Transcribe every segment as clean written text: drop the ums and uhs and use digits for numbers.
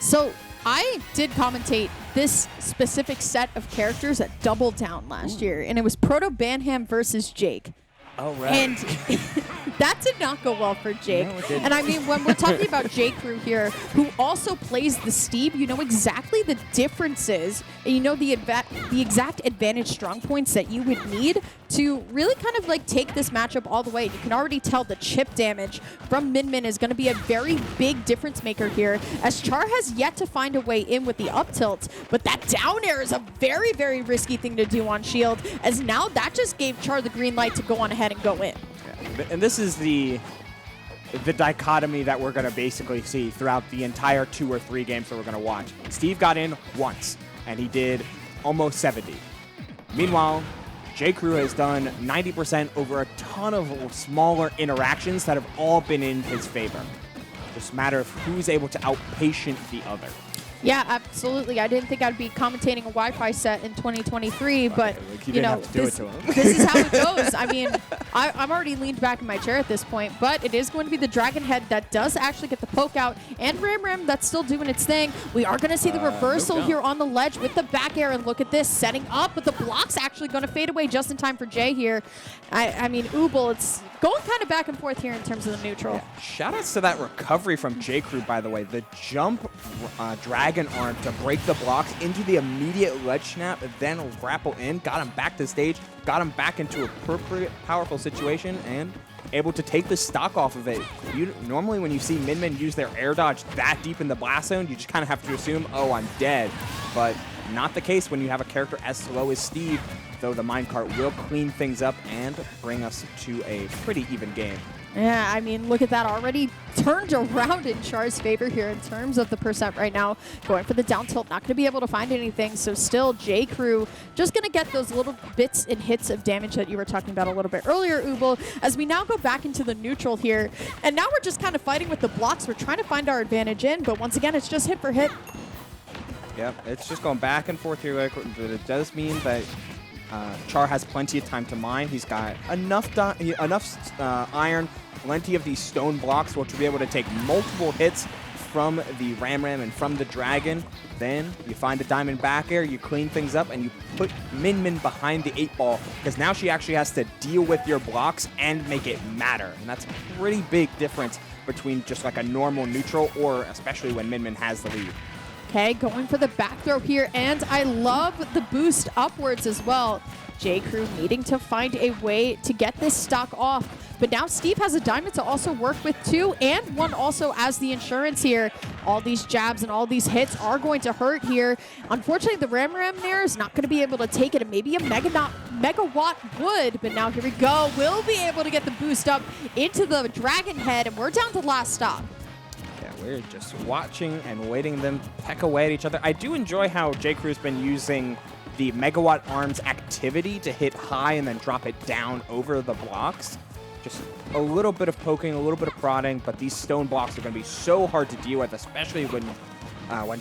So I did commentate this specific set of characters at Double Down last year, and it was Proto Banham versus Jake. Oh, right. And that did not go well for Jake. No, it didn't. And I mean, when we're talking about JayCruw here, who also plays the Steve, you know exactly the differences, and you know the exact advantage strong points that you would need to really kind of like take this matchup all the way. You can already tell the chip damage from Min Min is going to be a very big difference maker here, as Char has yet to find a way in with the up tilt, but that down air is a very, very risky thing to do on shield, as now that just gave Char the green light to go on ahead and go in. Yeah. And this is the dichotomy that we're going to basically see throughout the entire 2 or 3 games that we're going to watch. Steve got in once, and he did almost 70. Meanwhile, JayCruw has done 90% over a ton of smaller interactions that have all been in his favor. Just a matter of who's able to out-patient the other. Yeah, absolutely. I didn't think I'd be commentating a Wi-Fi set in 2023, but you know, this is how it goes. I mean, I'm already leaned back in my chair at this point, but it is going to be the Dragon Head that does actually get the poke out, and Ram that's still doing its thing. We are going to see the reversal here on the ledge with the back air, and look at this, setting up, but the block's actually going to fade away just in time for Jay here. I mean, Ooble, it's going kind of back and forth here in terms of the neutral. Yeah. Shoutouts to that recovery from JayCruw, by the way. The jump Dragon arm to break the blocks into the immediate ledge snap, and then grapple in, got him back to stage, got him back into appropriate, powerful situation, and able to take the stock off of it. Normally when you see Min Min use their air dodge that deep in the blast zone, you just kind of have to assume, oh, I'm dead. But not the case when you have a character as slow as Steve, though the minecart will clean things up and bring us to a pretty even game. Yeah, I mean, look at that, already turned around in Char's favor here in terms of the percent right now. Going for the down tilt, not going to be able to find anything. So still, JayCruw just going to get those little bits and hits of damage that you were talking about a little bit earlier, Ooble, as we now go back into the neutral here. And now we're just kind of fighting with the blocks. We're trying to find our advantage in, but once again, it's just hit for hit. Yep, it's just going back and forth here, but it does mean that Char has plenty of time to mine. He's got enough iron, plenty of these stone blocks, which will be able to take multiple hits from the Ram and from the Dragon. Then you find a diamond back air, you clean things up, and you put Min Min behind the 8-ball, because now she actually has to deal with your blocks and make it matter. And that's a pretty big difference between just like a normal neutral, or especially when Min Min has the lead. Okay, going for the back throw here, and I love the boost upwards as well. JayCruw needing to find a way to get this stock off, but now Steve has a diamond to also work with too, and one also as the insurance here. All these jabs and all these hits are going to hurt here. Unfortunately, the Ram there is not going to be able to take it, and maybe a Megawatt would, but now here we go. We'll be able to get the boost up into the Dragon Head, and we're down to last stop. We're just watching and waiting them peck away at each other. I do enjoy how JayCrew's been using the Megawatt Arms activity to hit high and then drop it down over the blocks. Just a little bit of poking, a little bit of prodding, but these stone blocks are going to be so hard to deal with, especially when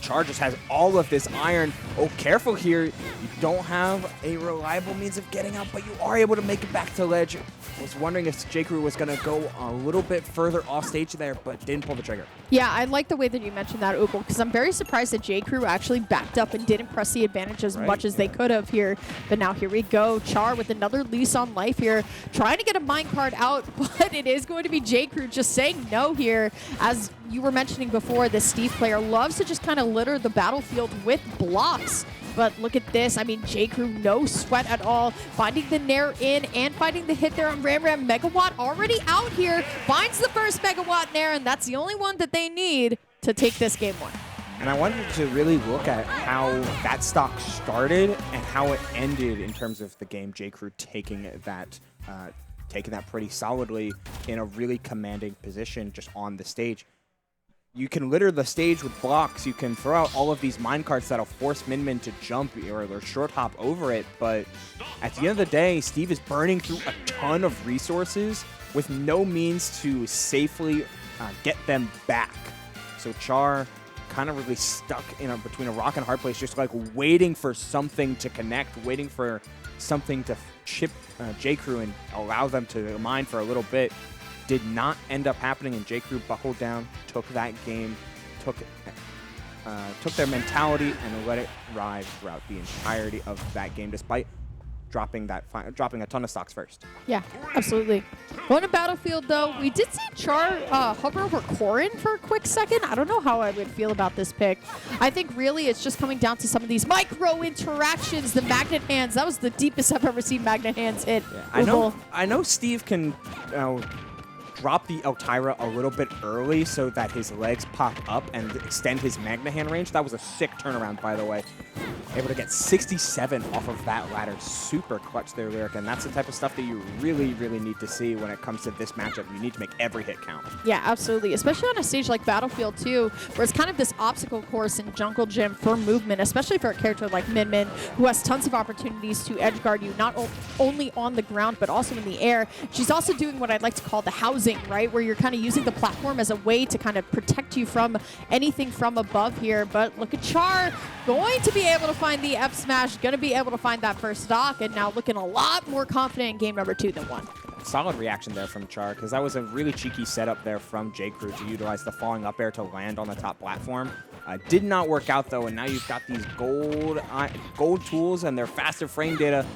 Char just has all of this iron. Oh, careful here. You don't have a reliable means of getting out, but you are able to make it back to ledge. I was wondering if JayCruw was going to go a little bit further off stage there, but didn't pull the trigger. Yeah, I like the way that you mentioned that, Ooble, because I'm very surprised that JayCruw actually backed up and didn't press the advantage as much as they could have here. But now here we go. Char with another lease on life here, trying to get a minecart out, but it is going to be JayCruw just saying no here. As you were mentioning before, the Steve player loves to just kind of litter the battlefield with blocks. But look at this. I mean, JayCruw, no sweat at all. Finding the Nair in and finding the hit there on Ram. Megawatt already out here. Finds the first Megawatt Nair, and that's the only one that they need to take this game one. And I wanted to really look at how that stock started and how it ended in terms of the game. JayCruw taking that pretty solidly in a really commanding position just on the stage. You can litter the stage with blocks. You can throw out all of these minecarts that'll force Min Min to jump or short hop over it. But at the end of the day, Steve is burning through a ton of resources with no means to safely get them back. So Char kind of really stuck between a rock and a hard place, just like waiting for something to connect, waiting for something to chip JayCruw and allow them to mine for a little bit. Did not end up happening, and JayCruw buckled down, took that game, took took their mentality and let it ride throughout the entirety of that game, despite dropping a ton of stocks first. Yeah, absolutely. Going to Battlefield, though, we did see Char hover over Corrin for a quick second. I don't know how I would feel about this pick. I think really it's just coming down to some of these micro interactions. The magnet hands, that was the deepest I've ever seen magnet hands hit. Yeah, I know Steve can drop the Eltira a little bit early so that his legs pop up and extend his magnet hand range. That was a sick turnaround, by the way. Able to get 67 off of that ladder. Super clutch there, Lyric, and that's the type of stuff that you really, really need to see when it comes to this matchup. You need to make every hit count. Yeah, absolutely. Especially on a stage like Battlefield 2, where it's kind of this obstacle course in Jungle Gym for movement, especially for a character like Min Min, who has tons of opportunities to edge guard you, not only on the ground, but also in the air. She's also doing what I'd like to call the housing, right, where you're kind of using the platform as a way to kind of protect you from anything from above here. But look at Char, going to be able to find the F smash, going to be able to find that first stock, and now looking a lot more confident in game number 2 than 1. Solid reaction there from Char, because that was a really cheeky setup there from JayCruw to utilize the falling up air to land on the top platform. Did not work out, though, and now you've got these gold tools and their faster frame data.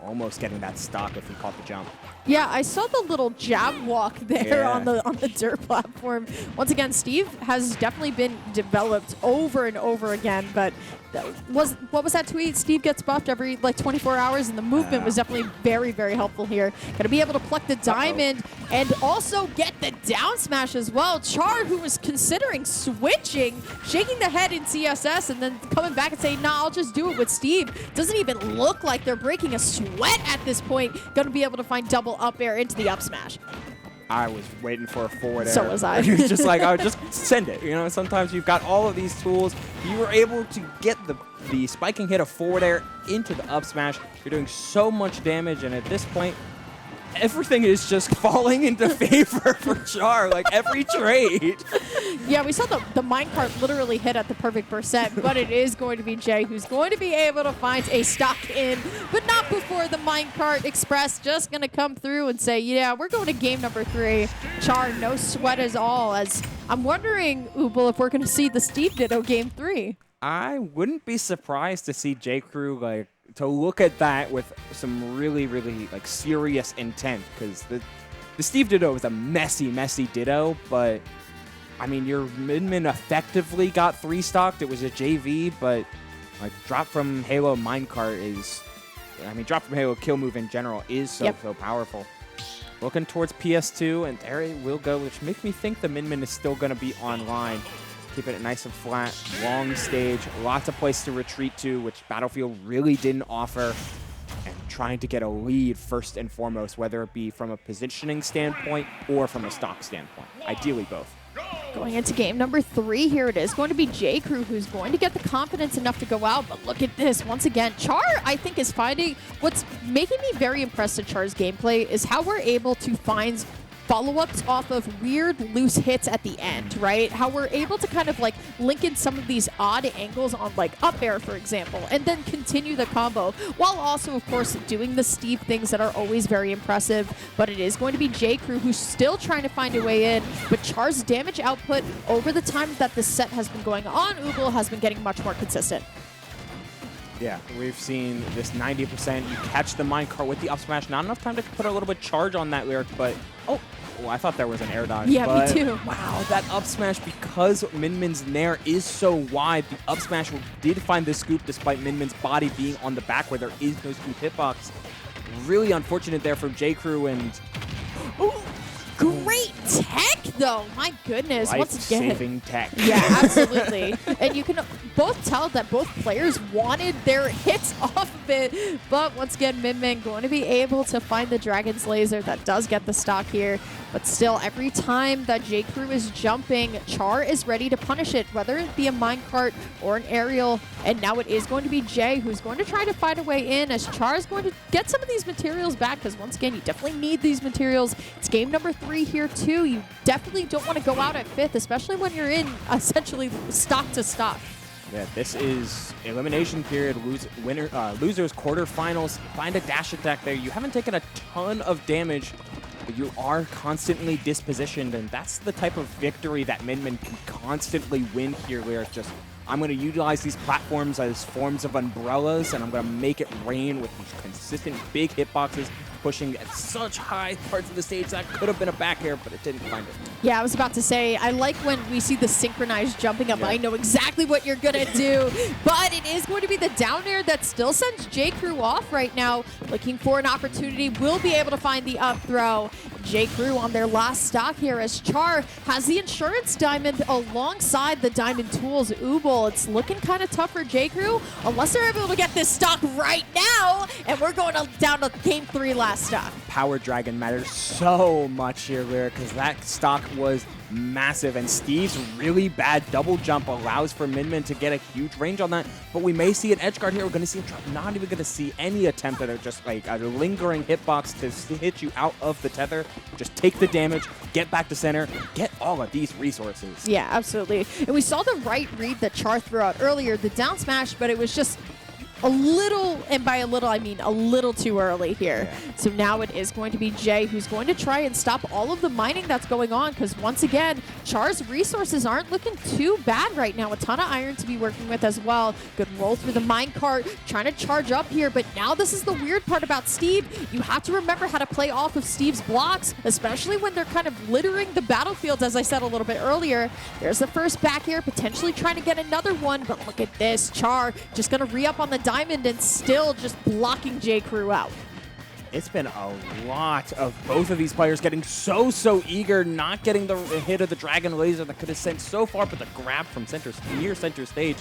Almost getting that stock if he caught the jump. Yeah, I saw the little jab walk there on the dirt platform. Once again, Steve has definitely been developed over and over again, but what was that tweet? Steve gets buffed every like 24 hours, and the movement was definitely very, very helpful here. Got to be able to pluck the diamond and also get the down smash as well. Char, who was considering switching, shaking the head in CSS, and then coming back and saying, nah, I'll just do it with Steve. Doesn't even look like they're breaking a sweat at this point. Going to be able to find double up air into the up smash. I was waiting for a forward air. So was I. He was just like, I would just send it. You know, sometimes you've got all of these tools. You were able to get the spiking hit of forward air into the up smash. You're doing so much damage, and at this point, everything is just falling into favor for Char, like every trade. Yeah, we saw the minecart literally hit at the perfect percent, but it is going to be Jay who's going to be able to find a stock in, but not before the minecart express just going to come through and say, yeah, we're going to game number 3. Char, no sweat at all, as I'm wondering, Ubel, if we're going to see the Steve Ditto game 3. I wouldn't be surprised to see JayCruw to look at that with some really, really serious intent, because the Steve Ditto is a messy Ditto, but I mean, your Min Min effectively got 3 stocked. It was a JV, but drop from Halo minecart is, drop from Halo kill move in general is so powerful. Looking towards PS2, and there it will go, which makes me think the Min Min is still going to be online. Keeping it nice and flat, long stage, lots of place to retreat to, which Battlefield really didn't offer, and trying to get a lead first and foremost, whether it be from a positioning standpoint or from a stock standpoint. Ideally both. Going into game number 3, here it is. Going to be JayCruw who's going to get the confidence enough to go out, but look at this. Once again, Char, I think, is finding... What's making me very impressed with Char's gameplay is how we're able to find follow-ups off of weird loose hits at the end, right? How we're able to kind of link in some of these odd angles on up air, for example, and then continue the combo, while also, of course, doing the Steve things that are always very impressive. But it is going to be JayCruw who's still trying to find a way in, but Char's damage output over the time that this set has been going on, Ubel, has been getting much more consistent. Yeah, we've seen this 90%. You catch the minecart with the up smash. Not enough time to put a little bit of charge on that Lyric, but I thought there was an air dodge. Yeah, but me too. Wow, that up smash, because Min Min's nair is so wide, the up smash did find the scoop despite Min Min's body being on the back where there is no scoop hitbox. Really unfortunate there from JayCruw, and great tech, though. My goodness. Once again. Life-saving tech. Yeah, absolutely. And you can both tell that both players wanted their hits off of it. But once again, Min Min going to be able to find the Dragon's Laser. That does get the stock here. But still, every time that JayCruw is jumping, Char is ready to punish it, whether it be a minecart or an aerial. And now it is going to be Jay who's going to try to find a way in, as Char is going to get some of these materials back, because once again, you definitely need these materials. It's game number 3 here too. You definitely don't want to go out at 5th, especially when you're in essentially stock to stock. Yeah, this is elimination period, losers quarterfinals. Find a dash attack there. You haven't taken a ton of damage but you are constantly dispositioned, and that's the type of victory that Min can constantly win here, where it's just, I'm going to utilize these platforms as forms of umbrellas, and I'm going to make it rain with these consistent big hitboxes, pushing at such high parts of the stage. That could have been a back air, but it didn't find it. Yeah, I was about to say, I like when we see the synchronized jumping up. Yeah. I know exactly what you're going to do, but it is going to be the down air that still sends JayCruw off right now. Looking for an opportunity, will be able to find the up throw. JayCruw on their last stock here as Char has the insurance diamond alongside the diamond tools Ubel. It's looking kind of tough for JayCruw unless they're able to get this stock right now, and we're going down to game 3 last stock. Power Dragon matters so much here, Lyric, because that stock was massive, and Steve's really bad double jump allows for Min to get a huge range on that, but we may see an edge guard here. We're going to see a drop. Not even going to see any attempt at just like a lingering hitbox to hit you out of the tether. Just take the damage, get back to center, get all of these resources. Yeah, absolutely. And we saw the right read that Char threw out earlier, the down smash, but it was just a little, and by a little I mean a little too early here. Yeah. So now it is going to be Jay who's going to try and stop all of the mining that's going on, because once again, Char's resources aren't looking too bad right now. A ton of iron to be working with as well. Good roll through the minecart, trying to charge up here, but now this is the weird part about Steve. You have to remember how to play off of Steve's blocks, especially when they're kind of littering the battlefields, as I said a little bit earlier. There's the first back air, potentially trying to get another one, but look at this. Char just going to re-up on the diamond and still just blocking JayCruw out. It's been a lot of both of these players getting so eager, not getting the hit of the Dragon Laser that could have sent so far, but the grab from near center stage.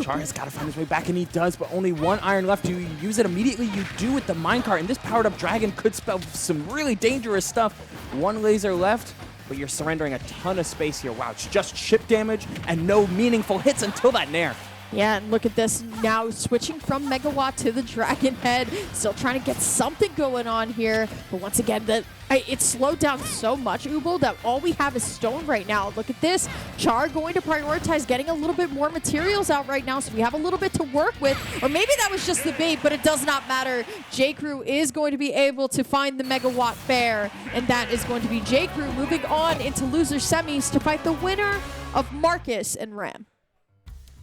Char has got to find his way back, and he does, but only one iron left. You use it immediately, you do with the minecart, and this powered up Dragon could spell some really dangerous stuff. One laser left, but you're surrendering a ton of space here. Wow, it's just chip damage and no meaningful hits until that nair. Yeah, and look at this now, switching from Megawatt to the Dragon Head. Still trying to get something going on here. But once again, it's slowed down so much, Ubel, that all we have is stone right now. Look at this. Char going to prioritize getting a little bit more materials out right now, so we have a little bit to work with. Or maybe that was just the bait, but it does not matter. JayCruw is going to be able to find the Megawatt Fair, and that is going to be JayCruw moving on into loser semis to fight the winner of Marcus and Ram.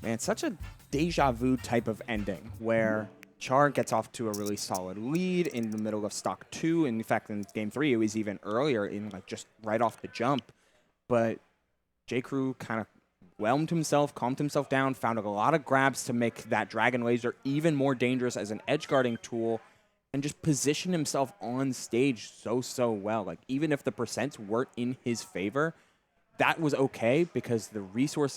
Man, it's such a deja vu type of ending where Char gets off to a really solid lead in the middle of stock 2. In fact, in game 3, it was even earlier, in like just right off the jump. But JayCruw kind of whelmed himself, calmed himself down, found a lot of grabs to make that Dragon Laser even more dangerous as an edge guarding tool, and just position himself on stage so well. Like, even if the percents weren't in his favor, that was okay, because the resource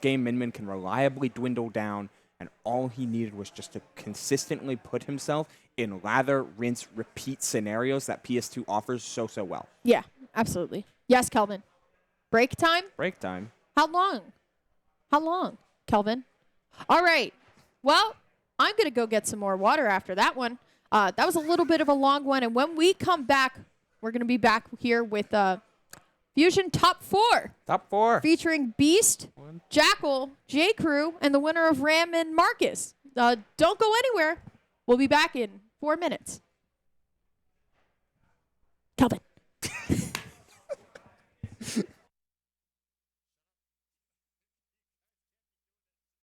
game Min can reliably dwindle down, and all he needed was just to consistently put himself in lather, rinse, repeat scenarios that PS2 offers so well. Yeah, absolutely. Yes, Kelvin. Break time? Break time. How long? How long, Kelvin? All right. Well, I'm going to go get some more water after that one. That was a little bit of a long one, and when we come back, we're going to be back here with Fusion Top 4. Top 4. Featuring Beast, Jackal, JayCruw, and the winner of Ram and Marcus. Don't go anywhere. We'll be back in 4 minutes. Kelvin.